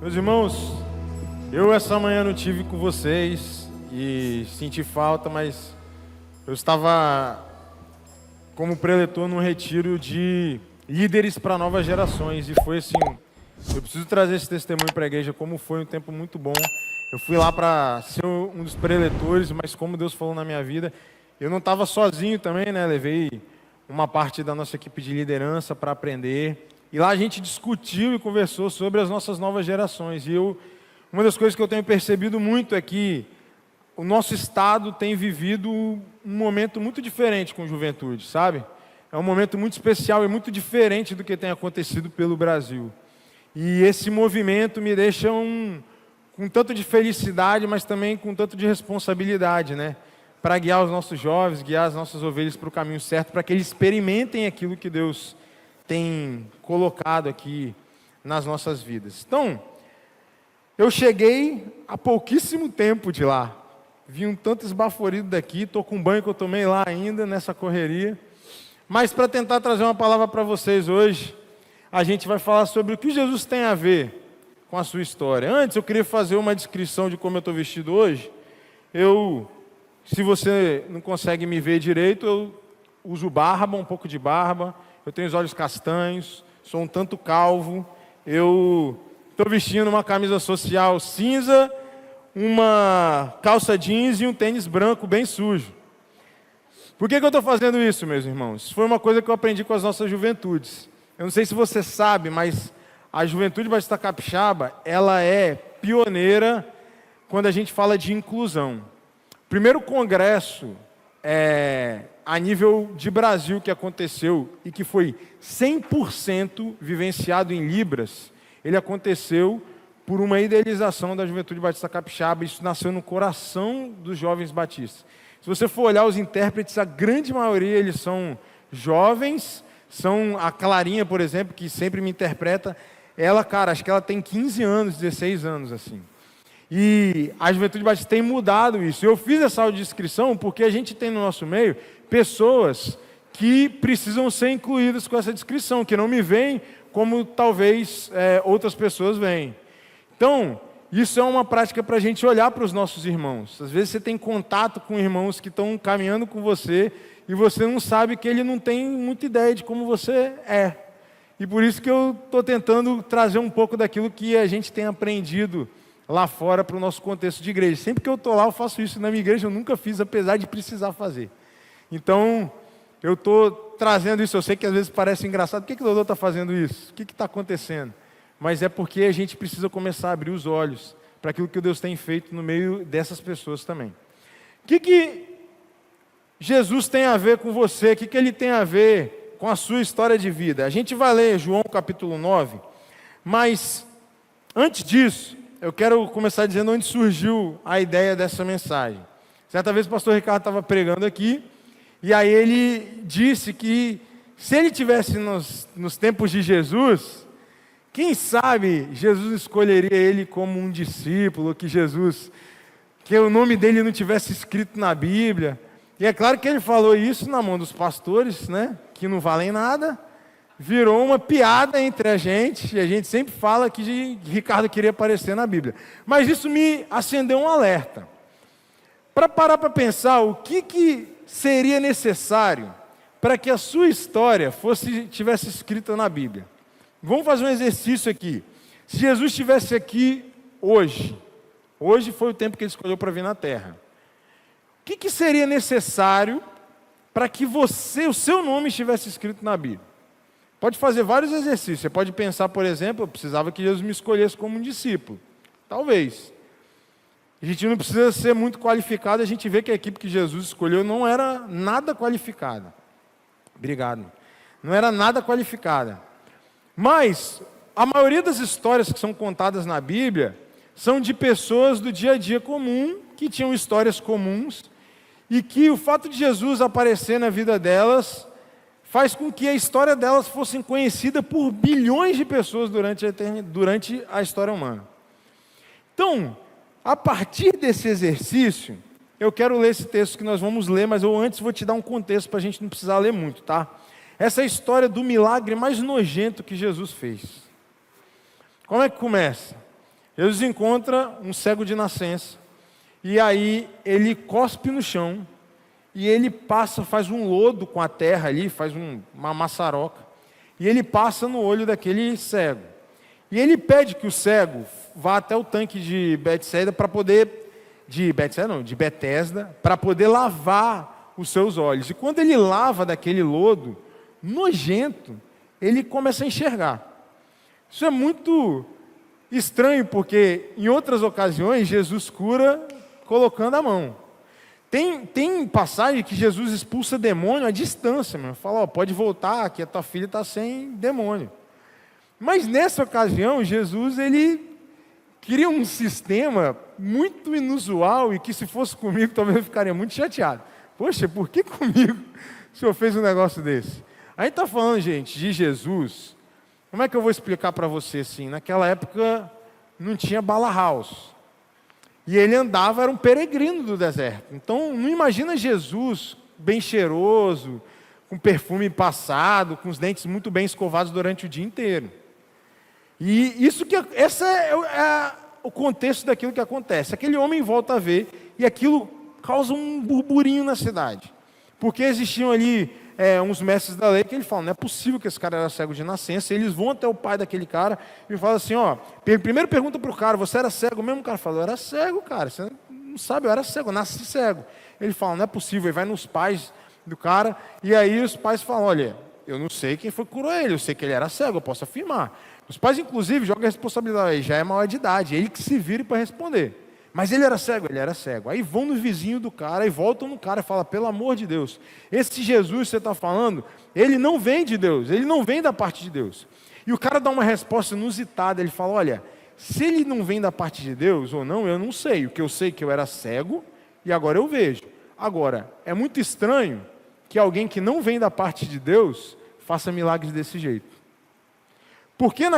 Meus irmãos, eu essa manhã não tive com vocês e senti falta, mas eu estava como preletor num retiro de líderes para novas gerações e foi assim, eu preciso trazer esse testemunho para a igreja, como foi um tempo muito bom. Eu fui lá para ser um dos preletores, mas como Deus falou na minha vida, eu não estava sozinho também, né? Levei uma parte da nossa equipe de liderança para aprender. E lá a gente discutiu e conversou sobre as nossas novas gerações. E uma das coisas que eu tenho percebido muito é que o nosso estado tem vivido um momento muito diferente com a juventude, sabe? É um momento muito especial e muito diferente do que tem acontecido pelo Brasil. E esse movimento me deixa com tanto de felicidade, mas também com tanto de responsabilidade, né? Para guiar os nossos jovens, guiar as nossas ovelhas para o caminho certo, para que eles experimentem aquilo que Deus tem colocado aqui nas nossas vidas. Então, eu cheguei há pouquíssimo tempo de lá. Vi um tanto esbaforido daqui, estou com o banho que eu tomei lá ainda, nessa correria. Mas para tentar trazer uma palavra para vocês hoje, a gente vai falar sobre o que Jesus tem a ver com a sua história. Antes, eu queria fazer uma descrição de como eu estou vestido hoje. Se você não consegue me ver direito, eu uso barba, um pouco de barba. Eu tenho os olhos castanhos, sou um tanto calvo. Eu estou vestindo uma camisa social cinza, uma calça jeans e um tênis branco bem sujo. Por que eu estou fazendo isso, meus irmãos? Isso foi uma coisa que eu aprendi com as nossas juventudes. Eu não sei se você sabe, mas a Juventude Batista Capixaba, ela é pioneira quando a gente fala de inclusão. O primeiro congresso a nível de Brasil que aconteceu e que foi 100% vivenciado em Libras, ele aconteceu por uma idealização da Juventude Batista Capixaba. Isso nasceu no coração dos jovens batistas. Se você for olhar os intérpretes, a grande maioria eles são jovens. São a Clarinha, por exemplo, que sempre me interpreta. Ela, cara, acho que ela tem 15 anos, 16 anos, assim. E a Juventude Batista tem mudado isso. Eu fiz essa audiodescrição porque a gente tem no nosso meio pessoas que precisam ser incluídas com essa descrição, que não me veem como talvez outras pessoas veem. Então, isso é uma prática para a gente olhar para os nossos irmãos. Às vezes você tem contato com irmãos que estão caminhando com você e você não sabe que ele não tem muita ideia de como você é. E por isso que eu estou tentando trazer um pouco daquilo que a gente tem aprendido lá fora para o nosso contexto de igreja. Sempre que eu estou lá, eu faço isso. Na minha igreja eu nunca fiz, apesar de precisar fazer. Então, eu estou trazendo isso. Eu sei que às vezes parece engraçado. Por que o doutor está fazendo isso? O que está acontecendo? Mas é porque a gente precisa começar a abrir os olhos para aquilo que Deus tem feito no meio dessas pessoas também. O que Jesus tem a ver com você? O que Ele tem a ver com a sua história de vida? A gente vai ler João capítulo 9, mas antes disso, eu quero começar dizendo onde surgiu a ideia dessa mensagem. Certa vez o pastor Ricardo estava pregando aqui, e aí ele disse que se ele tivesse nos tempos de Jesus, quem sabe Jesus escolheria ele como um discípulo, que o nome dele não tivesse escrito na Bíblia. E é claro que ele falou isso na mão dos pastores, né, que não valem nada. Virou uma piada entre a gente, e a gente sempre fala que Ricardo queria aparecer na Bíblia. Mas isso me acendeu um alerta. Para parar para pensar o que seria necessário para que a sua história tivesse escrita na Bíblia. Vamos fazer um exercício aqui. Se Jesus estivesse aqui hoje foi o tempo que ele escolheu para vir na Terra. O que seria necessário para que o seu nome estivesse escrito na Bíblia? Pode fazer vários exercícios. Você pode pensar, por exemplo, eu precisava que Jesus me escolhesse como um discípulo. Talvez. A gente não precisa ser muito qualificado. A gente vê que a equipe que Jesus escolheu não era nada qualificada. Obrigado. Não era nada qualificada. Mas a maioria das histórias que são contadas na Bíblia são de pessoas do dia a dia comum, que tinham histórias comuns, e que o fato de Jesus aparecer na vida delas faz com que a história delas fosse conhecida por bilhões de pessoas durante a história humana. Então, a partir desse exercício, eu quero ler esse texto que nós vamos ler, mas eu antes vou te dar um contexto para a gente não precisar ler muito, tá? Essa é a história do milagre mais nojento que Jesus fez. Como é que começa? Jesus encontra um cego de nascença, e aí ele cospe no chão, e ele passa, faz um lodo com a terra ali, faz uma maçaroca, e ele passa no olho daquele cego. E ele pede que o cego vá até o tanque de Betesda para poder, de Betesda, para poder lavar os seus olhos. E quando ele lava daquele lodo nojento, ele começa a enxergar. Isso é muito estranho, porque em outras ocasiões Jesus cura colocando a mão. Tem passagem que Jesus expulsa demônio à distância, meu. Fala, pode voltar, que a tua filha está sem demônio. Mas nessa ocasião, Jesus, ele cria um sistema muito inusual e que se fosse comigo, talvez eu ficaria muito chateado. Poxa, por que comigo o Senhor fez um negócio desse? A gente está falando, gente, de Jesus. Como é que eu vou explicar para você assim? Naquela época não tinha bala house. E ele andava, era um peregrino do deserto. Então, não imagina Jesus bem cheiroso, com perfume passado, com os dentes muito bem escovados durante o dia inteiro. E esse é o contexto daquilo que acontece. Aquele homem volta a ver, e aquilo causa um burburinho na cidade. Porque existiam ali uns mestres da lei que ele falam, não é possível que esse cara era cego de nascença. Eles vão até o pai daquele cara e falam assim, primeiro pergunta para o cara, você era cego mesmo? O cara fala, eu era cego, cara, você não sabe, eu era cego, eu nasci cego. Ele fala, não é possível, ele vai nos pais do cara, e aí os pais falam, olha, eu não sei quem foi que curou ele, eu sei que ele era cego, eu posso afirmar. Os pais, inclusive, jogam a responsabilidade, ele já é maior de idade, ele que se vire para responder. Mas ele era cego, ele era cego. Aí vão no vizinho do cara e voltam no cara e falam, pelo amor de Deus, esse Jesus que você está falando, ele não vem de Deus, ele não vem da parte de Deus. E o cara dá uma resposta inusitada, ele fala, olha, se ele não vem da parte de Deus ou não, eu não sei. O que eu sei é que eu era cego e agora eu vejo. Agora, é muito estranho que alguém que não vem da parte de Deus faça milagres desse jeito. Porque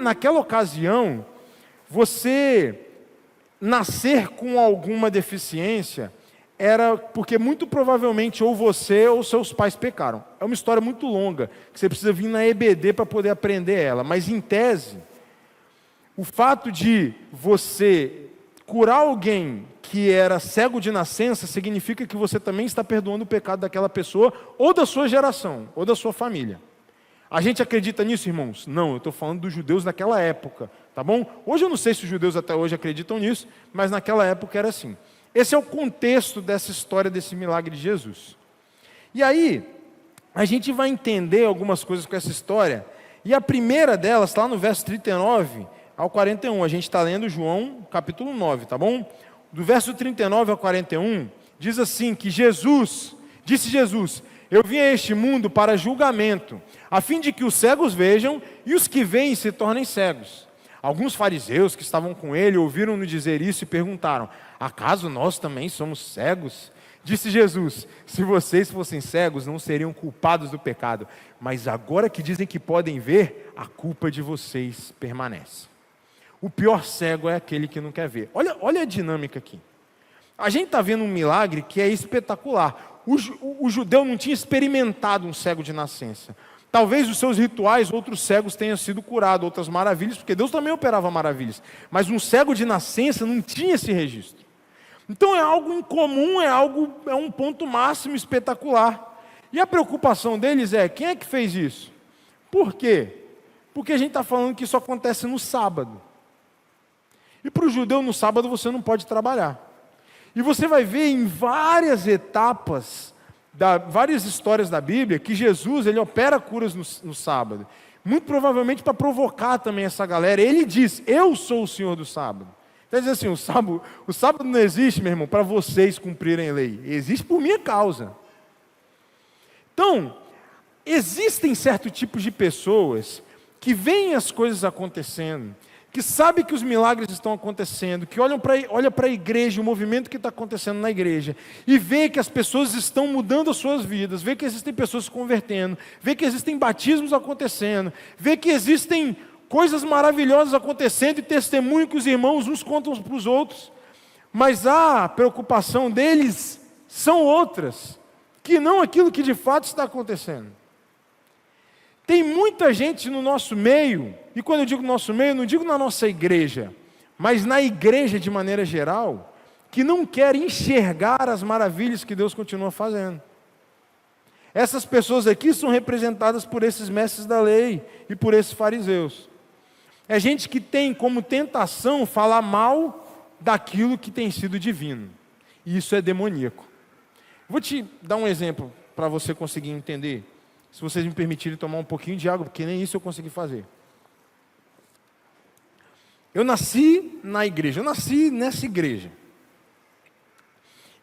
naquela ocasião, você nascer com alguma deficiência era porque muito provavelmente ou você ou seus pais pecaram. É uma história muito longa, que você precisa vir na EBD para poder aprender ela. Mas em tese, o fato de você curar alguém que era cego de nascença significa que você também está perdoando o pecado daquela pessoa ou da sua geração, ou da sua família. A gente acredita nisso, irmãos? Não, eu estou falando dos judeus daquela época, tá bom? Hoje eu não sei se os judeus até hoje acreditam nisso, mas naquela época era assim. Esse é o contexto dessa história, desse milagre de Jesus. E aí, a gente vai entender algumas coisas com essa história, e a primeira delas, lá no verso 39 ao 41, a gente está lendo João, capítulo 9, tá bom? Do verso 39 ao 41, diz assim, que disse Jesus, eu vim a este mundo para julgamento, a fim de que os cegos vejam e os que veem se tornem cegos. Alguns fariseus que estavam com ele ouviram-no dizer isso e perguntaram, acaso nós também somos cegos? Disse Jesus, se vocês fossem cegos não seriam culpados do pecado, mas agora que dizem que podem ver, a culpa de vocês permanece. O pior cego é aquele que não quer ver. Olha a dinâmica aqui. A gente está vendo um milagre que é espetacular. O judeu não tinha experimentado um cego de nascença. Talvez os seus rituais, outros cegos tenham sido curados, outras maravilhas, porque Deus também operava maravilhas. Mas um cego de nascença não tinha esse registro. Então é algo incomum, é um ponto máximo espetacular. E a preocupação deles é, quem é que fez isso? Por quê? Porque a gente está falando que isso acontece no sábado. E para o judeu, no sábado, você não pode trabalhar. E você vai ver em várias etapas, várias histórias da Bíblia, que Jesus ele opera curas no sábado. Muito provavelmente para provocar também essa galera. Ele diz, eu sou o Senhor do sábado. Quer dizer assim, o sábado não existe, meu irmão, para vocês cumprirem a lei. Existe por minha causa. Então, existem certo tipo de pessoas que veem as coisas acontecendo, que sabem que os milagres estão acontecendo, que olha para a igreja, o movimento que está acontecendo na igreja, e vê que as pessoas estão mudando as suas vidas, vê que existem pessoas se convertendo, vê que existem batismos acontecendo, vê que existem coisas maravilhosas acontecendo e testemunho que os irmãos uns contam para os outros, mas a preocupação deles são outras, que não aquilo que de fato está acontecendo. Tem muita gente no nosso meio, e quando eu digo nosso meio, eu não digo na nossa igreja, mas na igreja de maneira geral, que não quer enxergar as maravilhas que Deus continua fazendo. Essas pessoas aqui são representadas por esses mestres da lei e por esses fariseus. É gente que tem como tentação falar mal daquilo que tem sido divino. E isso é demoníaco. Vou te dar um exemplo para você conseguir entender. Se vocês me permitirem tomar um pouquinho de água, porque nem isso eu consegui fazer. Eu nasci na igreja, eu nasci nessa igreja.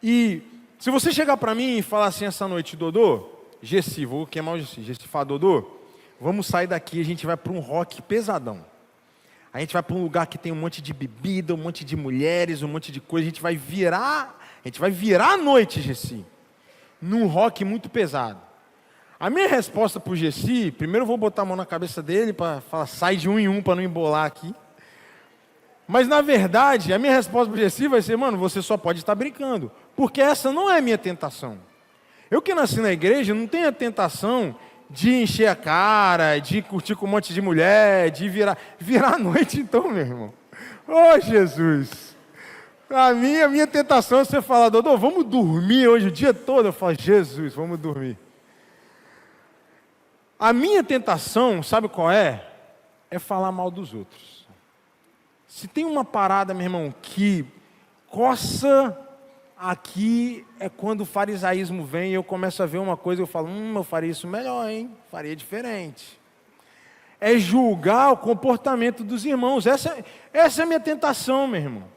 E se você chegar para mim e falar assim essa noite, Dodô, Gessi, vou queimar o Gessi, Gessi fala, Dodô, vamos sair daqui, a gente vai para um rock pesadão. A gente vai para um lugar que tem um monte de bebida, um monte de mulheres, um monte de coisa, a gente vai virar a noite, Gessi, num rock muito pesado. A minha resposta para o Gessi, primeiro eu vou botar a mão na cabeça dele para falar, sai de um em um para não embolar aqui. Mas na verdade, a minha resposta para o Gessi vai ser, mano, você só pode estar brincando, porque essa não é a minha tentação. Eu que nasci na igreja, não tenho a tentação de encher a cara, de curtir com um monte de mulher, de virar a noite então, meu irmão. Oh, Jesus! A minha tentação é você falar, Dodô, vamos dormir hoje o dia todo. Eu falo, Jesus, vamos dormir. A minha tentação, sabe qual é? É falar mal dos outros. Se tem uma parada, meu irmão, que coça aqui, é quando o farisaísmo vem e eu começo a ver uma coisa, eu falo, eu faria isso melhor, hein? Faria diferente. É julgar o comportamento dos irmãos. Essa é a minha tentação, meu irmão.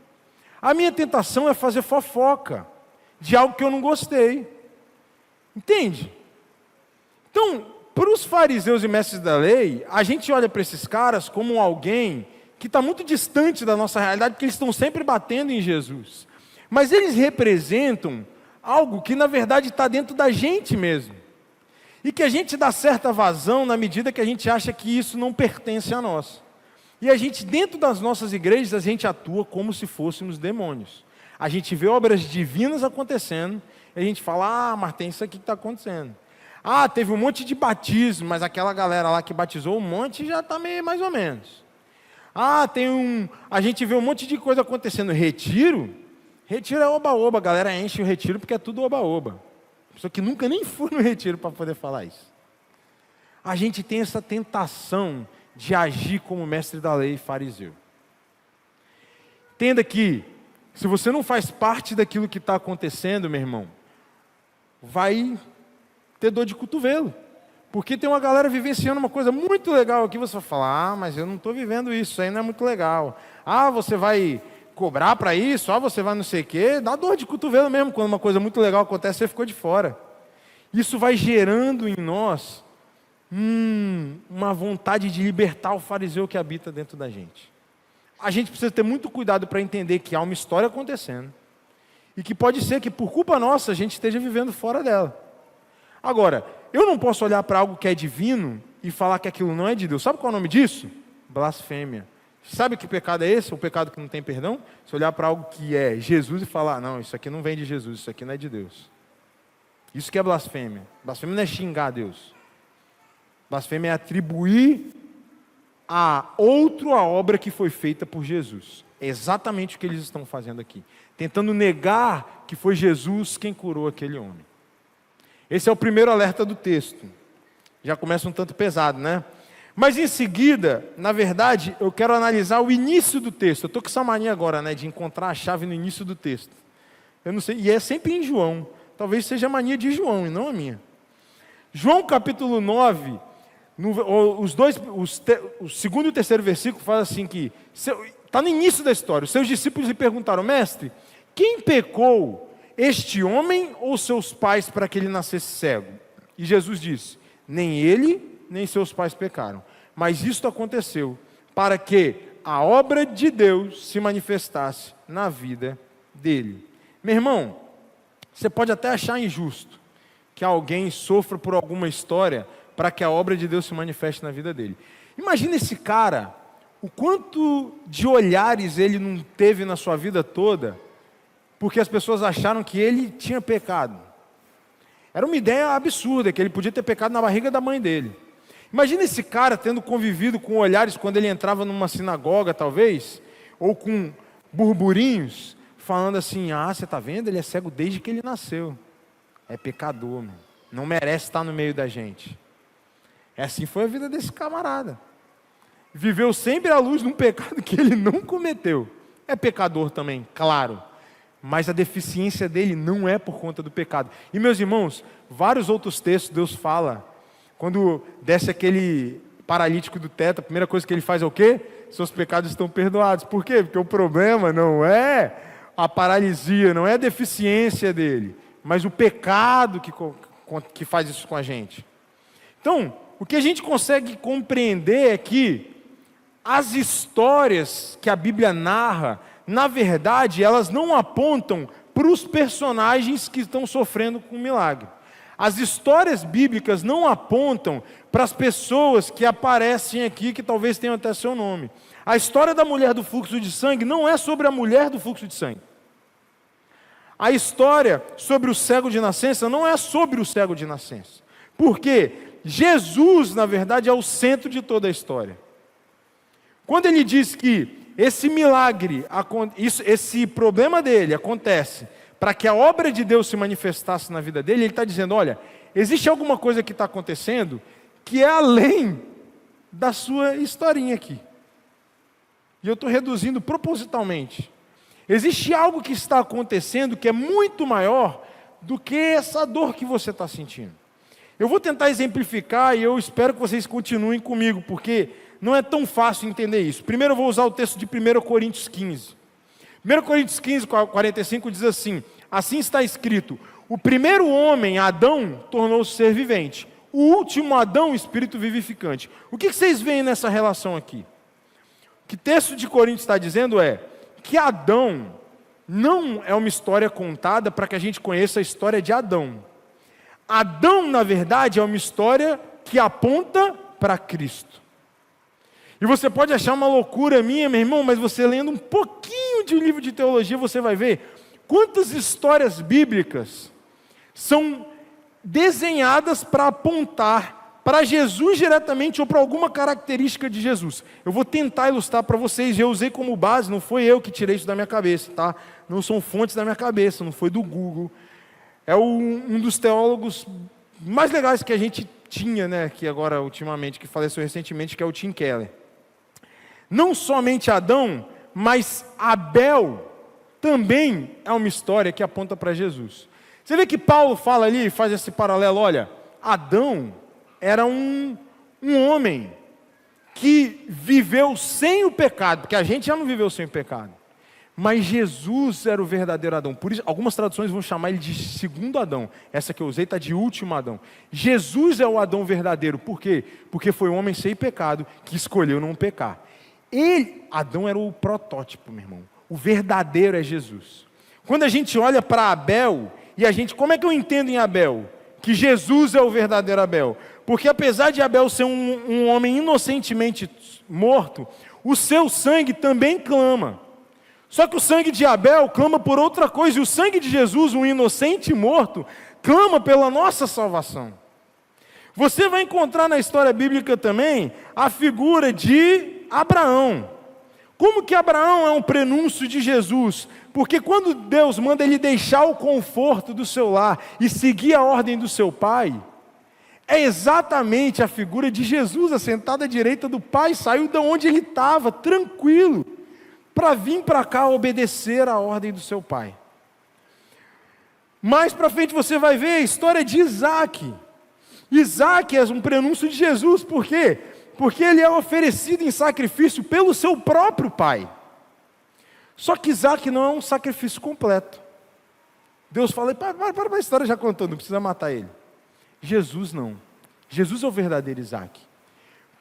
A minha tentação é fazer fofoca de algo que eu não gostei. Entende? Então, para os fariseus e mestres da lei, a gente olha para esses caras como alguém que está muito distante da nossa realidade, porque eles estão sempre batendo em Jesus. Mas eles representam algo que na verdade está dentro da gente mesmo. E que a gente dá certa vazão na medida que a gente acha que isso não pertence a nós. E a gente, dentro das nossas igrejas, a gente atua como se fôssemos demônios. A gente vê obras divinas acontecendo, e a gente fala, mas tem isso aqui que está acontecendo. Teve um monte de batismo, mas aquela galera lá que batizou um monte já está meio mais ou menos. A gente vê um monte de coisa acontecendo. Retiro é oba-oba, a galera enche o retiro porque é tudo oba-oba. Pessoa que nunca nem foi no retiro para poder falar isso. A gente tem essa tentação de agir como mestre da lei e fariseu. Entenda que, se você não faz parte daquilo que está acontecendo, meu irmão, vai ter dor de cotovelo. Porque tem uma galera vivenciando uma coisa muito legal aqui, você vai falar, mas eu não estou vivendo isso aí não é muito legal. Você vai cobrar para isso, você vai não sei o quê, dá dor de cotovelo mesmo, quando uma coisa muito legal acontece, você ficou de fora. Isso vai gerando em nós uma vontade de libertar o fariseu que habita dentro da gente. A gente precisa ter muito cuidado para entender que há uma história acontecendo, e que pode ser que por culpa nossa a gente esteja vivendo fora dela. Agora, eu não posso olhar para algo que é divino e falar que aquilo não é de Deus. Sabe qual é o nome disso? Blasfêmia. Sabe que pecado é esse? O pecado que não tem perdão? Se olhar para algo que é Jesus e falar, não, isso aqui não vem de Jesus, isso aqui não é de Deus. Isso que é blasfêmia. Blasfêmia não é xingar Deus. Blasfêmia é atribuir a outro a obra que foi feita por Jesus. É exatamente o que eles estão fazendo aqui. Tentando negar que foi Jesus quem curou aquele homem. Esse é o primeiro alerta do texto. Já começa um tanto pesado, né? Mas em seguida, na verdade, eu quero analisar o início do texto. Eu estou com essa mania agora, né, de encontrar a chave no início do texto. Eu não sei, e é sempre em João. Talvez seja a mania de João e não a minha. João capítulo 9, o segundo e o terceiro versículo fala assim que, está no início da história, os seus discípulos lhe perguntaram, mestre, quem pecou, este homem ou seus pais para que ele nascesse cego? E Jesus disse, nem ele, nem seus pais pecaram. Mas isto aconteceu para que a obra de Deus se manifestasse na vida dele. Meu irmão, você pode até achar injusto que alguém sofra por alguma história para que a obra de Deus se manifeste na vida dele. Imagina esse cara, o quanto de olhares ele não teve na sua vida toda, porque as pessoas acharam que ele tinha pecado. Era uma ideia absurda, que ele podia ter pecado na barriga da mãe dele. Imagina esse cara tendo convivido com olhares quando ele entrava numa sinagoga, talvez, ou com burburinhos, falando assim: ah, você está vendo? Ele é cego desde que ele nasceu. É pecador, mano. Não merece estar no meio da gente. Assim foi a vida desse camarada. Viveu sempre à luz de um pecado que ele não cometeu. É pecador também, claro. Mas a deficiência dele não é por conta do pecado. E meus irmãos, vários outros textos Deus fala. Quando desce aquele paralítico do teto, a primeira coisa que ele faz é o quê? Seus pecados estão perdoados. Por quê? Porque o problema não é a paralisia, não é a deficiência dele, mas o pecado que faz isso com a gente. Então, o que a gente consegue compreender é que as histórias que a Bíblia narra, na verdade, elas não apontam para os personagens que estão sofrendo com o milagre. As histórias bíblicas não apontam para as pessoas que aparecem aqui, que talvez tenham até seu nome. A história da mulher do fluxo de sangue não é sobre a mulher do fluxo de sangue. A história sobre o cego de nascença não é sobre o cego de nascença. Por quê? Jesus, na verdade, é o centro de toda a história. Quando ele diz que esse milagre, esse problema dele acontece para que a obra de Deus se manifestasse na vida dele, ele está dizendo: olha, existe alguma coisa que está acontecendo que é além da sua historinha aqui. E eu estou reduzindo propositalmente. Existe algo que está acontecendo que é muito maior do que essa dor que você está sentindo. Eu vou tentar exemplificar e eu espero que vocês continuem comigo, porque não é tão fácil entender isso. Primeiro eu vou usar o texto de 1 Coríntios 15. 1 Coríntios 15, 45 diz assim: assim está escrito: o primeiro homem, Adão, tornou-se ser vivente. O último Adão, espírito vivificante. O que vocês veem nessa relação aqui? O que o texto de Coríntios está dizendo é que Adão não é uma história contada para que a gente conheça a história de Adão. Adão, na verdade, é uma história que aponta para Cristo. E você pode achar uma loucura minha, meu irmão, mas você lendo um pouquinho de um livro de teologia, você vai ver quantas histórias bíblicas são desenhadas para apontar para Jesus diretamente ou para alguma característica de Jesus. Eu vou tentar ilustrar para vocês, eu usei como base, não foi eu que tirei isso da minha cabeça, tá? Não são fontes da minha cabeça, não foi do Google. É um dos teólogos mais legais que a gente tinha, né, que agora ultimamente, que faleceu recentemente, que é o Tim Keller. Não somente Adão, mas Abel também é uma história que aponta para Jesus. Você vê que Paulo fala ali, faz esse paralelo, olha, Adão era um homem que viveu sem o pecado, porque a gente já não viveu sem o pecado. Mas Jesus era o verdadeiro Adão. Por isso, algumas traduções vão chamar ele de segundo Adão. Essa que eu usei está de último Adão. Jesus é o Adão verdadeiro. Por quê? Porque foi um homem sem pecado que escolheu não pecar. Adão era o protótipo, meu irmão. O verdadeiro é Jesus. Quando a gente olha para Abel, como é que eu entendo em Abel? Que Jesus é o verdadeiro Abel. Porque apesar de Abel ser um homem inocentemente morto, o seu sangue também clama. Só que o sangue de Abel clama por outra coisa, e o sangue de Jesus, um inocente morto, clama pela nossa salvação. Você vai encontrar na história bíblica também a figura de Abraão. Como que Abraão é um prenúncio de Jesus? Porque quando Deus manda ele deixar o conforto do seu lar e seguir a ordem do seu pai, é exatamente a figura de Jesus, assentado à direita do Pai, saiu de onde ele estava, tranquilo, para vir para cá obedecer a ordem do seu pai. Mais para frente você vai ver a história de Isaac. Isaac é um prenúncio de Jesus, por quê? Porque ele é oferecido em sacrifício pelo seu próprio pai. Só que Isaac não é um sacrifício completo. Deus fala: para, a história já contou, não precisa matar ele. Jesus não. Jesus é o verdadeiro Isaac.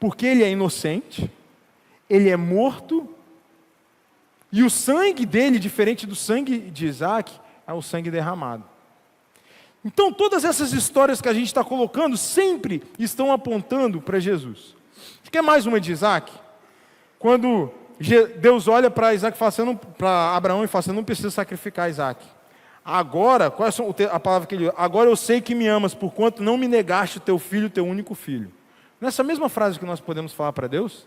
Porque ele é inocente, ele é morto, e o sangue dele, diferente do sangue de Isaac, é o sangue derramado. Então todas essas histórias que a gente está colocando sempre estão apontando para Jesus. Quer mais uma de Isaac? Quando Deus olha para Isaac e fala assim, para Abraão e fala assim: não precisa sacrificar Isaac. Agora, qual é a palavra que ele usa? Agora eu sei que me amas, porquanto não me negaste o teu filho, teu único filho. Nessa mesma frase que nós podemos falar para Deus: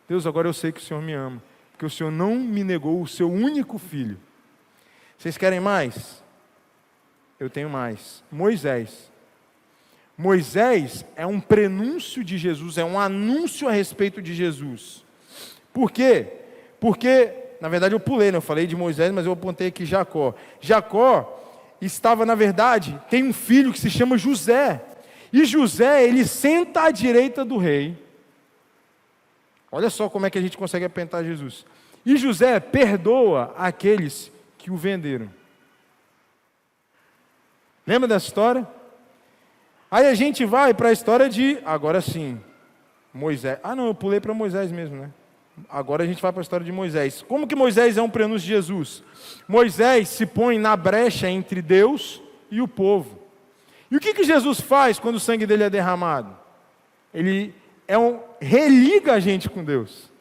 Deus, agora eu sei que o Senhor me ama, porque o Senhor não me negou o seu único filho. Vocês querem mais? Eu tenho mais. Moisés. Moisés é um prenúncio de Jesus, é um anúncio a respeito de Jesus. Por quê? Porque, na verdade eu pulei, eu falei de Moisés, mas eu apontei aqui Jacó. Jacó estava, na verdade, tem um filho que se chama José. E José, ele senta à direita do rei. Olha só como é que a gente consegue apontar Jesus. E José perdoa aqueles que o venderam. Lembra dessa história? Aí a gente vai para a história de, agora sim, Moisés. Ah não, eu pulei para Moisés mesmo, né? Agora a gente vai para a história de Moisés. Como que Moisés é um prenúncio de Jesus? Moisés se põe na brecha entre Deus e o povo. E o que Jesus faz quando o sangue dele é derramado? Ele religa a gente com Deus.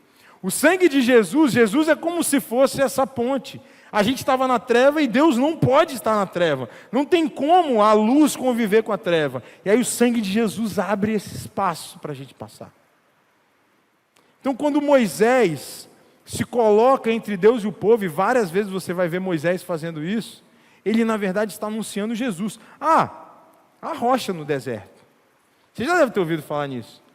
O sangue de Jesus é como se fosse essa ponte. A gente estava na treva e Deus não pode estar na treva. Não tem como a luz conviver com a treva. E aí o sangue de Jesus abre esse espaço para a gente passar. Então quando Moisés se coloca entre Deus e o povo, e várias vezes você vai ver Moisés fazendo isso, ele na verdade está anunciando Jesus. A rocha no deserto. Você já deve ter ouvido falar nisso.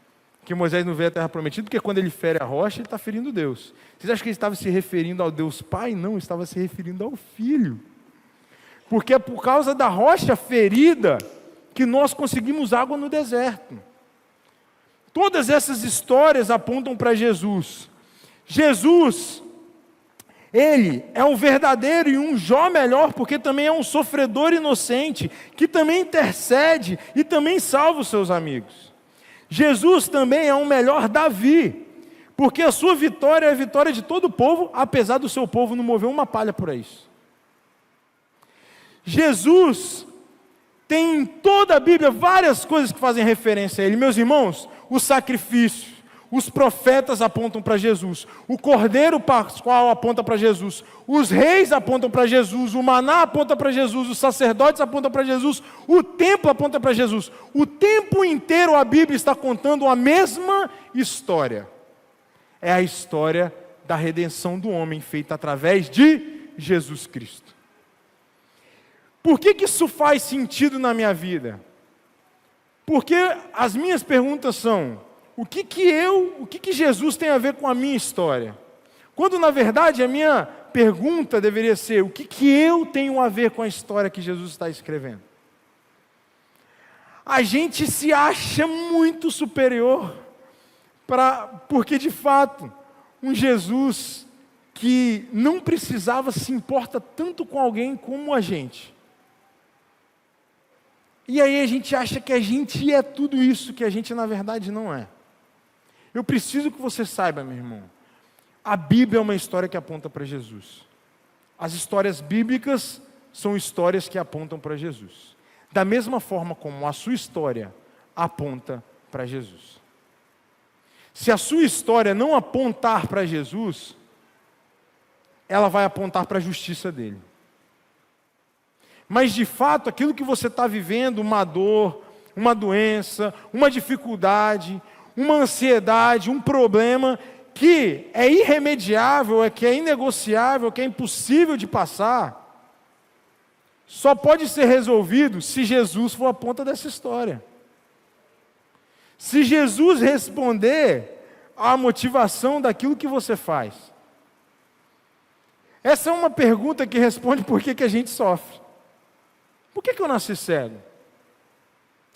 Que Moisés não veio à terra prometida, porque quando ele fere a rocha, ele está ferindo Deus. Vocês acham que ele estava se referindo ao Deus Pai? Não, estava se referindo ao Filho. Porque é por causa da rocha ferida que nós conseguimos água no deserto. Todas essas histórias apontam para Jesus. Jesus, ele é um verdadeiro e um Jó melhor, porque também é um sofredor inocente, que também intercede e também salva os seus amigos. Jesus também é um melhor Davi, porque a sua vitória é a vitória de todo o povo, apesar do seu povo não mover uma palha por isso. Jesus tem em toda a Bíblia várias coisas que fazem referência a ele. Meus irmãos, o sacrifício, os profetas apontam para Jesus, o Cordeiro Pascual aponta para Jesus, os reis apontam para Jesus, o maná aponta para Jesus, os sacerdotes apontam para Jesus, o templo aponta para Jesus. O tempo inteiro a Bíblia está contando a mesma história. É a história da redenção do homem feita através de Jesus Cristo. Por que isso faz sentido na minha vida? Porque as minhas perguntas são: o que Jesus tem a ver com a minha história? Quando na verdade a minha pergunta deveria ser: o que eu tenho a ver com a história que Jesus está escrevendo? A gente se acha muito superior, porque de fato, um Jesus que não precisava se importa tanto com alguém como a gente. E aí a gente acha que a gente é tudo isso que a gente na verdade não é. Eu preciso que você saiba, meu irmão, a Bíblia é uma história que aponta para Jesus. As histórias bíblicas são histórias que apontam para Jesus. Da mesma forma como a sua história aponta para Jesus. Se a sua história não apontar para Jesus, ela vai apontar para a justiça dele. Mas de fato, aquilo que você está vivendo, uma dor, uma doença, uma dificuldade, uma ansiedade, um problema que é irremediável, que é inegociável, que é impossível de passar, só pode ser resolvido se Jesus for a ponta dessa história. Se Jesus responder à motivação daquilo que você faz. Essa é uma pergunta que responde por que a gente sofre. Por que eu nasci cego?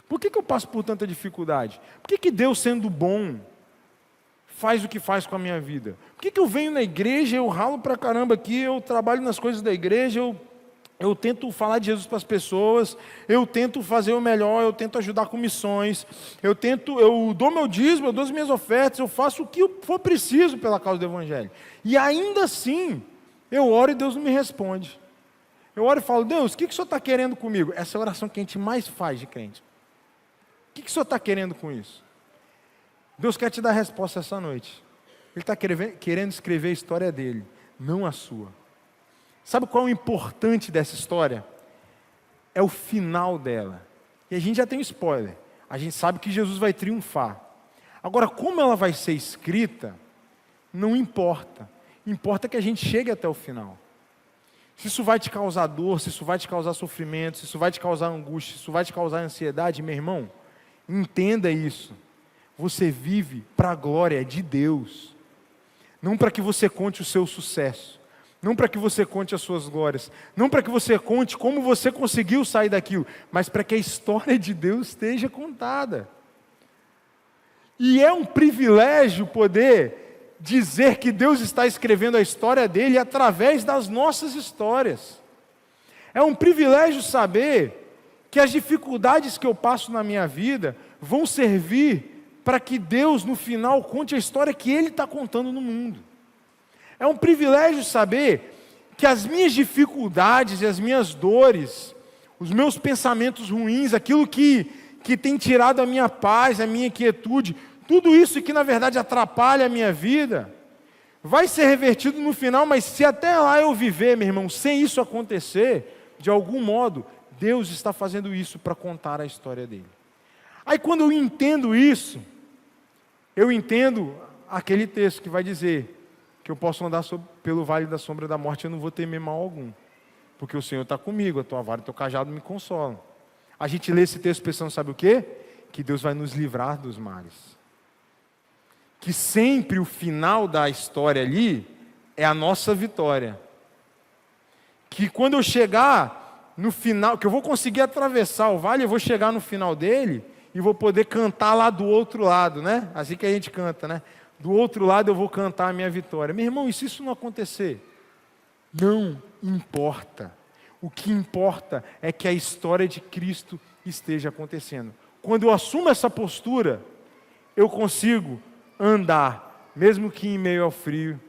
Por que eu passo por tanta dificuldade? Por que Deus, sendo bom, faz o que faz com a minha vida? Por que eu venho na igreja, eu ralo pra caramba aqui, eu trabalho nas coisas da igreja, eu tento falar de Jesus para as pessoas, eu tento fazer o melhor, eu tento ajudar com missões, eu dou meu dízimo, eu dou as minhas ofertas, eu faço o que for preciso pela causa do Evangelho. E ainda assim, eu oro e Deus não me responde. Eu oro e falo: Deus, o que o Senhor está querendo comigo? Essa é a oração que a gente mais faz de crente. O que o Senhor está querendo com isso? Deus quer te dar a resposta essa noite. Ele está querendo escrever a história dele, não a sua. Sabe qual é o importante dessa história? É o final dela. E a gente já tem um spoiler. A gente sabe que Jesus vai triunfar. Agora, como ela vai ser escrita, não importa. Importa que a gente chegue até o final. Se isso vai te causar dor, se isso vai te causar sofrimento, se isso vai te causar angústia, se isso vai te causar ansiedade, meu irmão, entenda isso. Você vive para a glória de Deus. Não para que você conte o seu sucesso. Não para que você conte as suas glórias. Não para que você conte como você conseguiu sair daquilo. Mas para que a história de Deus esteja contada. E é um privilégio poder dizer que Deus está escrevendo a história dele através das nossas histórias. É um privilégio saber que as dificuldades que eu passo na minha vida vão servir para que Deus no final conte a história que Ele está contando no mundo. É um privilégio saber que as minhas dificuldades e as minhas dores, os meus pensamentos ruins, aquilo que tem tirado a minha paz, a minha quietude, tudo isso que na verdade atrapalha a minha vida, vai ser revertido no final, mas se até lá eu viver, meu irmão, sem isso acontecer, de algum modo, Deus está fazendo isso para contar a história dele. Aí quando eu entendo isso, eu entendo aquele texto que vai dizer que eu posso andar pelo vale da sombra da morte, eu não vou temer mal algum, porque o Senhor está comigo, a tua vara e o teu cajado me consolam. A gente lê esse texto pensando, sabe o quê? Que Deus vai nos livrar dos males. Que sempre o final da história ali é a nossa vitória. Que quando eu chegar no final, que eu vou conseguir atravessar o vale, eu vou chegar no final dele e vou poder cantar lá do outro lado, né? Assim que a gente canta, né? Do outro lado eu vou cantar a minha vitória. Meu irmão, e se isso não acontecer? Não importa. O que importa é que a história de Cristo esteja acontecendo. Quando eu assumo essa postura, eu consigo andar, mesmo que em meio ao frio.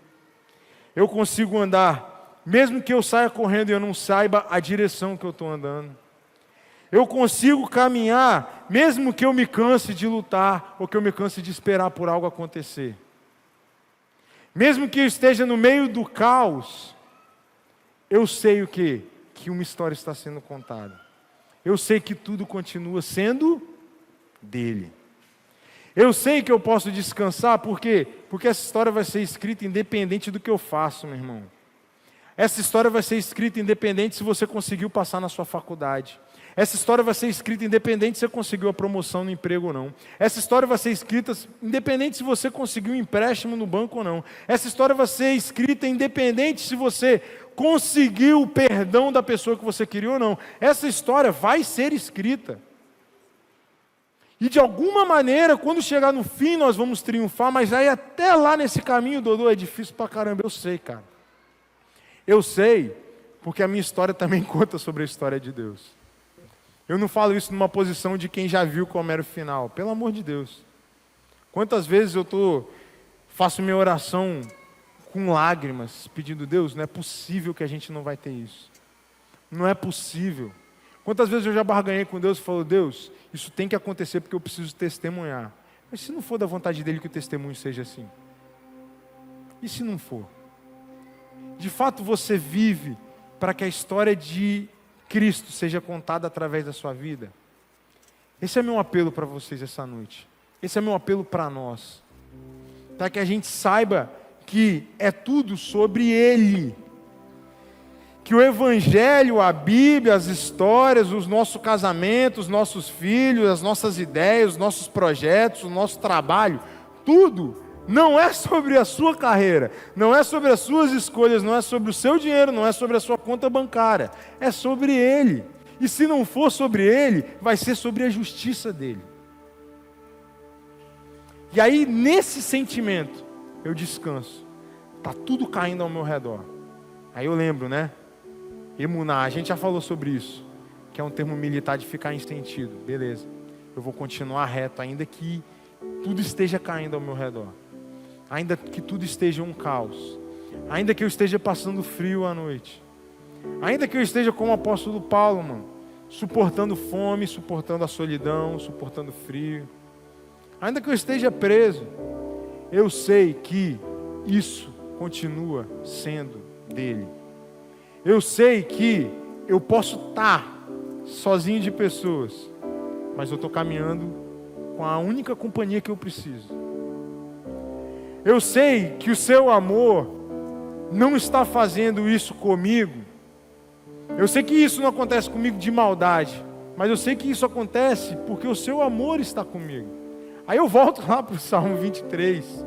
Eu consigo andar, mesmo que eu saia correndo e eu não saiba a direção que eu estou andando. Eu consigo caminhar, mesmo que eu me canse de lutar, ou que eu me canse de esperar por algo acontecer. Mesmo que eu esteja no meio do caos, eu sei o quê? Que uma história está sendo contada. Eu sei que tudo continua sendo dele. Eu sei que eu posso descansar, por quê? Porque essa história vai ser escrita independente do que eu faço, meu irmão. Essa história vai ser escrita independente se você conseguiu passar na sua faculdade. Essa história vai ser escrita independente se você conseguiu a promoção no emprego ou não. Essa história vai ser escrita independente se você conseguiu um empréstimo no banco ou não. Essa história vai ser escrita independente se você conseguiu o perdão da pessoa que você queria ou não. Essa história vai ser escrita. E de alguma maneira, quando chegar no fim, nós vamos triunfar, mas aí até lá nesse caminho, Dodô, é difícil pra caramba. Eu sei, cara. Eu sei, porque a minha história também conta sobre a história de Deus. Eu não falo isso numa posição de quem já viu como era o final. Pelo amor de Deus. Quantas vezes faço minha oração com lágrimas, pedindo, Deus, não é possível que a gente não vai ter isso. Não é possível. Quantas vezes eu já barganhei com Deus e falo, Deus, isso tem que acontecer porque eu preciso testemunhar. Mas se não for da vontade dele que o testemunho seja assim? E se não for? De fato você vive para que a história de Cristo seja contada através da sua vida? Esse é meu apelo para vocês essa noite. Esse é meu apelo para nós. Para que a gente saiba que é tudo sobre Ele. Que o Evangelho, a Bíblia, as histórias, os nossos casamentos, os nossos filhos, as nossas ideias, os nossos projetos, o nosso trabalho, tudo não é sobre a sua carreira, não é sobre as suas escolhas, não é sobre o seu dinheiro, não é sobre a sua conta bancária, é sobre Ele. E se não for sobre Ele, vai ser sobre a justiça dEle. E aí, nesse sentimento, eu descanso. Está tudo caindo ao meu redor. Aí eu lembro, né? Emuná, a gente já falou sobre isso, que é um termo militar de ficar em sentido. Beleza, eu vou continuar reto, ainda que tudo esteja caindo ao meu redor. Ainda que tudo esteja um caos. Ainda que eu esteja passando frio à noite. Ainda que eu esteja como o apóstolo Paulo, mano, suportando fome, suportando a solidão, suportando frio. Ainda que eu esteja preso, eu sei que isso continua sendo dele. Eu sei que eu posso estar sozinho de pessoas, mas eu estou caminhando com a única companhia que eu preciso. Eu sei que o seu amor não está fazendo isso comigo, eu sei que isso não acontece comigo de maldade, mas eu sei que isso acontece porque o seu amor está comigo. Aí eu volto lá para o Salmo 23.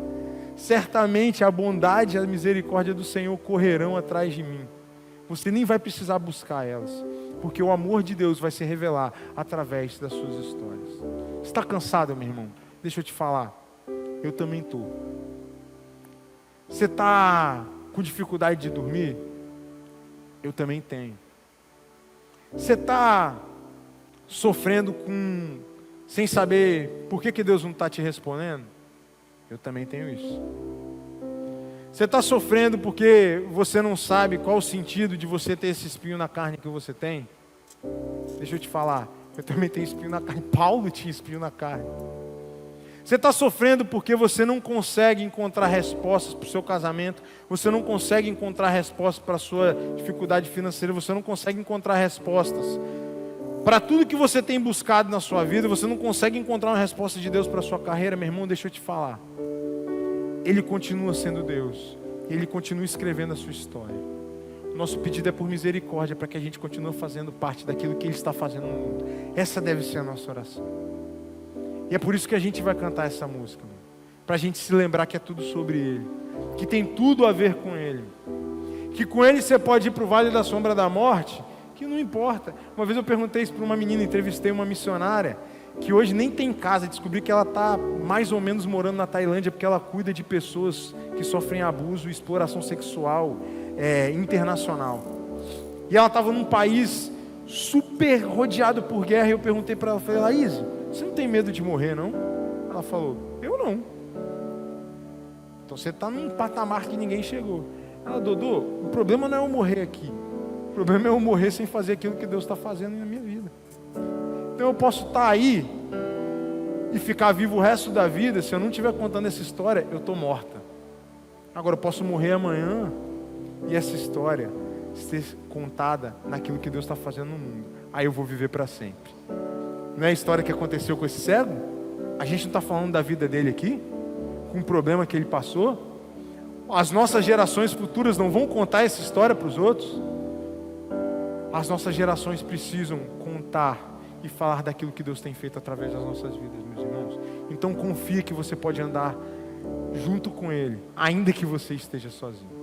Certamente a bondade e a misericórdia do Senhor correrão atrás de mim. Você nem vai precisar buscar elas, porque o amor de Deus vai se revelar através das suas histórias. Está cansado, meu irmão? Deixa eu te falar. Eu também estou. Você está com dificuldade de dormir? Eu também tenho. Você está sofrendo sem saber por que Deus não está te respondendo? Eu também tenho isso. Você está sofrendo porque você não sabe qual o sentido de você ter esse espinho na carne que você tem? Deixa eu te falar, eu também tenho espinho na carne. Paulo tinha espinho na carne. Você está sofrendo porque você não consegue encontrar respostas para o seu casamento, você não consegue encontrar respostas para a sua dificuldade financeira, você não consegue encontrar respostas para tudo que você tem buscado na sua vida, você não consegue encontrar uma resposta de Deus para a sua carreira, meu irmão, deixa eu te falar. Ele continua sendo Deus, Ele continua escrevendo a sua história. O nosso pedido é por misericórdia, para que a gente continue fazendo parte daquilo que Ele está fazendo no mundo. Essa deve ser a nossa oração. E é por isso que a gente vai cantar essa música, para a gente se lembrar que é tudo sobre Ele, que tem tudo a ver com Ele, que com Ele você pode ir para o vale da sombra da morte, que não importa. Uma vez eu perguntei isso para uma menina, entrevistei uma missionária, que hoje nem tem casa, descobri que ela está mais ou menos morando na Tailândia, porque ela cuida de pessoas que sofrem abuso e exploração sexual internacional. E ela estava num país super rodeado por guerra, e eu perguntei para ela, falei, Laís, você não tem medo de morrer, não? Ela falou, eu não. Então você está num patamar que ninguém chegou. Ela, Dodô, o problema não é eu morrer aqui, o problema é eu morrer sem fazer aquilo que Deus está fazendo na minha vida. Então eu posso estar aí e ficar vivo o resto da vida, se eu não estiver contando essa história, eu estou morta. Agora eu posso morrer amanhã e essa história ser contada naquilo que Deus está fazendo no mundo. Aí eu vou viver para sempre. Não é a história que aconteceu com esse cego? A gente não está falando da vida dele aqui? Com o problema que ele passou? As nossas gerações futuras não vão contar essa história para os outros? As nossas gerações precisam contar e falar daquilo que Deus tem feito através das nossas vidas, meus irmãos. Então confia que você pode andar junto com Ele, ainda que você esteja sozinho.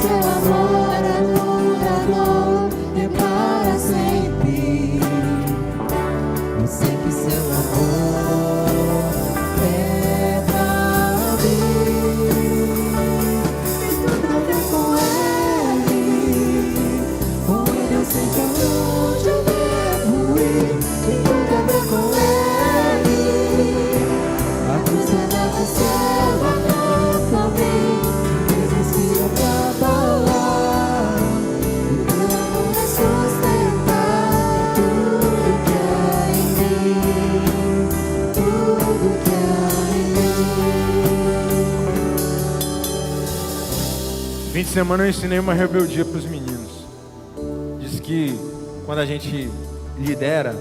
Seu amor é duradouro e para sempre. fim de semana eu ensinei uma rebeldia para os meninos. Diz que quando a gente lidera,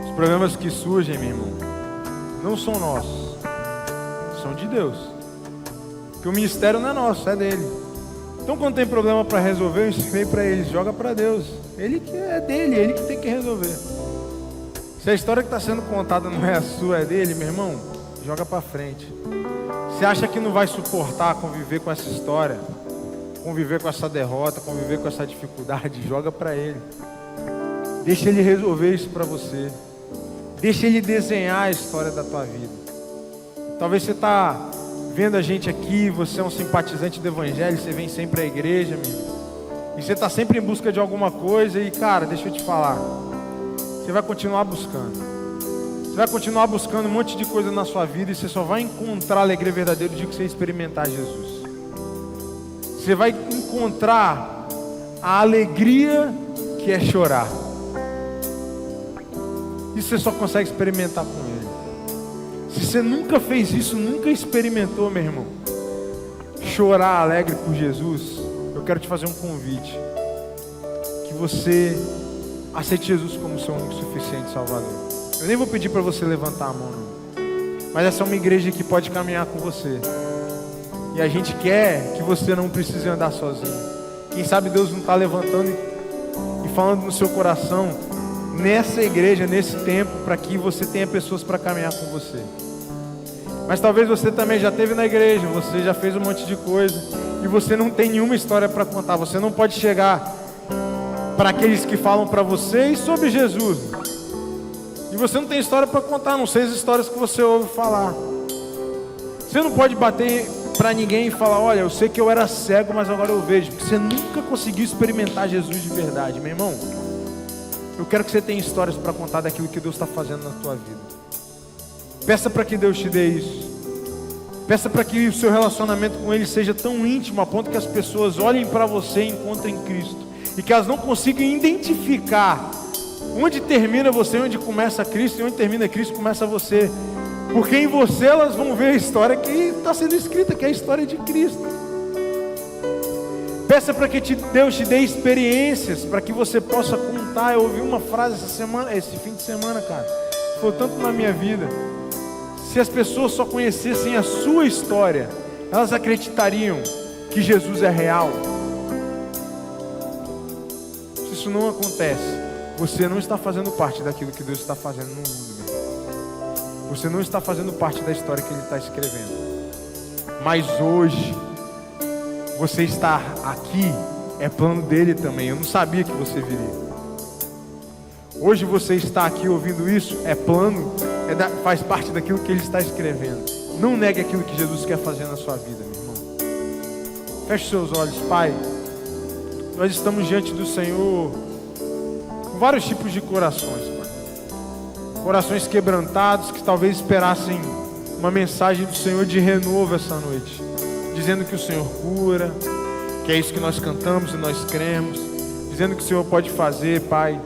os problemas que surgem, meu irmão, não são nossos, são de Deus. Porque o ministério não é nosso, é dele. Então quando tem problema para resolver, eu ensinei para eles, joga para Deus. Ele que é dele, ele que tem que resolver. Se a história que está sendo contada não é a sua, é dele, meu irmão, joga para frente. Você acha que não vai suportar conviver com essa história, conviver com essa derrota, conviver com essa dificuldade? Joga para ele. Deixa ele resolver isso para você. Deixa ele desenhar a história da tua vida. Talvez você está vendo a gente aqui, você é um simpatizante do evangelho, você vem sempre à igreja, meu irmão, e você está sempre em busca de alguma coisa e, cara, deixa eu te falar, você vai continuar buscando. Você vai continuar buscando um monte de coisa na sua vida e você só vai encontrar a alegria verdadeira no dia que você experimentar Jesus. Você vai encontrar a alegria que é chorar. Isso você só consegue experimentar com Ele. Se você nunca fez isso, nunca experimentou, meu irmão, chorar alegre por Jesus, eu quero te fazer um convite. Que você aceite Jesus como seu único suficiente Salvador. Eu nem vou pedir para você levantar a mão, não. Mas essa é uma igreja que pode caminhar com você. E a gente quer que você não precise andar sozinho. Quem sabe Deus não está levantando e falando no seu coração, nessa igreja, nesse tempo, para que você tenha pessoas para caminhar com você. Mas talvez você também já esteve na igreja, você já fez um monte de coisa e você não tem nenhuma história para contar. Você não pode chegar para aqueles que falam para vocês sobre Jesus e você não tem história para contar, a não sei as histórias que você ouve falar. Você não pode bater para ninguém e falar, olha, eu sei que eu era cego, mas agora eu vejo, porque você nunca conseguiu experimentar Jesus de verdade. Meu irmão, eu quero que você tenha histórias para contar daquilo que Deus está fazendo na tua vida. Peça para que Deus te dê isso. Peça para que o seu relacionamento com Ele seja tão íntimo a ponto que as pessoas olhem para você e encontrem Cristo, e que elas não consigam identificar onde termina você, onde começa Cristo, e onde termina Cristo, começa você. Porque em você elas vão ver a história que está sendo escrita, que é a história de Cristo. Peça para que Deus te dê experiências, para que você possa contar. Eu ouvi uma frase esse fim de semana, cara, foi tanto na minha vida. Se as pessoas só conhecessem a sua história, elas acreditariam que Jesus é real. Se isso não acontece, você não está fazendo parte daquilo que Deus está fazendo no mundo, meu irmão. Você não está fazendo parte da história que Ele está escrevendo. Mas hoje, você estar aqui é plano dele também. Eu não sabia que você viria. Hoje você está aqui ouvindo isso, é plano, faz parte daquilo que Ele está escrevendo. Não negue aquilo que Jesus quer fazer na sua vida, meu irmão. Feche seus olhos, Pai. Nós estamos diante do Senhor com vários tipos de corações, Pai. Corações quebrantados que talvez esperassem uma mensagem do Senhor de renovo essa noite, dizendo que o Senhor cura, que é isso que nós cantamos e nós cremos, dizendo que o Senhor pode fazer, Pai.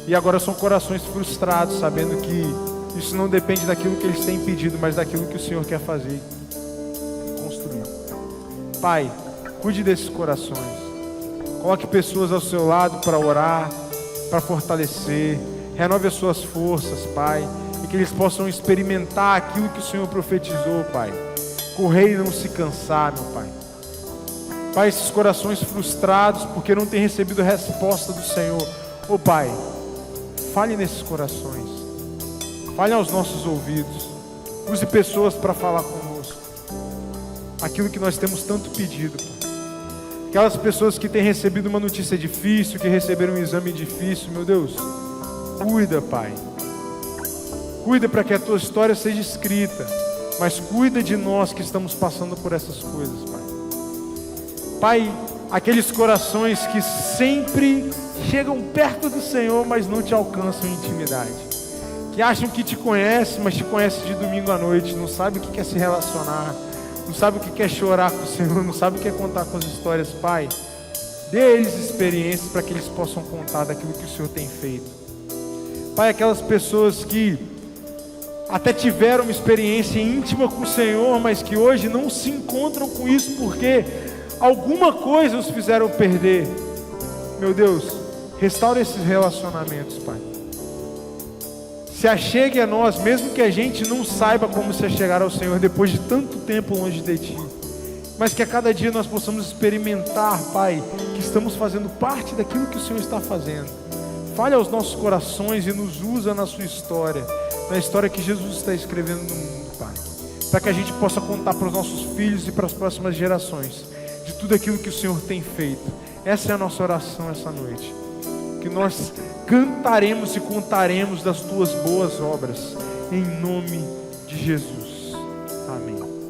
E agora são corações frustrados, sabendo que isso não depende daquilo que eles têm pedido, mas daquilo que o Senhor quer fazer e construir. Pai, cuide desses corações. Coloque pessoas ao seu lado para orar, para fortalecer. Renove as suas forças, Pai, e que eles possam experimentar aquilo que o Senhor profetizou, Pai. Correr e não se cansar, meu Pai. Pai, esses corações frustrados porque não têm recebido a resposta do Senhor. Ô Pai, fale nesses corações. Fale aos nossos ouvidos. Use pessoas para falar conosco. Aquilo que nós temos tanto pedido, Pai. Aquelas pessoas que têm recebido uma notícia difícil, que receberam um exame difícil, meu Deus, cuida, Pai. Cuida para que a Tua história seja escrita. Mas cuida de nós que estamos passando por essas coisas, Pai. Pai, aqueles corações que sempre chegam perto do Senhor, mas não te alcançam em intimidade. Que acham que te conhecem, mas te conhecem de domingo à noite. Não sabe o que quer se relacionar. Não sabe o que quer chorar com o Senhor. Não sabe o que quer contar com as histórias. Pai, dê a eles experiências para que eles possam contar daquilo que o Senhor tem feito. Pai, aquelas pessoas que até tiveram uma experiência íntima com o Senhor, mas que hoje não se encontram com isso porque alguma coisa os fizeram perder. Meu Deus, restaura esses relacionamentos, Pai. Se achegue a nós, mesmo que a gente não saiba como se achegar ao Senhor depois de tanto tempo longe de Ti, mas que a cada dia nós possamos experimentar, Pai, que estamos fazendo parte daquilo que o Senhor está fazendo. Fale aos nossos corações e nos usa na sua história, na história que Jesus está escrevendo no mundo, Pai, para que a gente possa contar para os nossos filhos e para as próximas gerações de tudo aquilo que o Senhor tem feito. Essa é a nossa oração essa noite, que nós cantaremos e contaremos das Tuas boas obras, em nome de Jesus. Amém.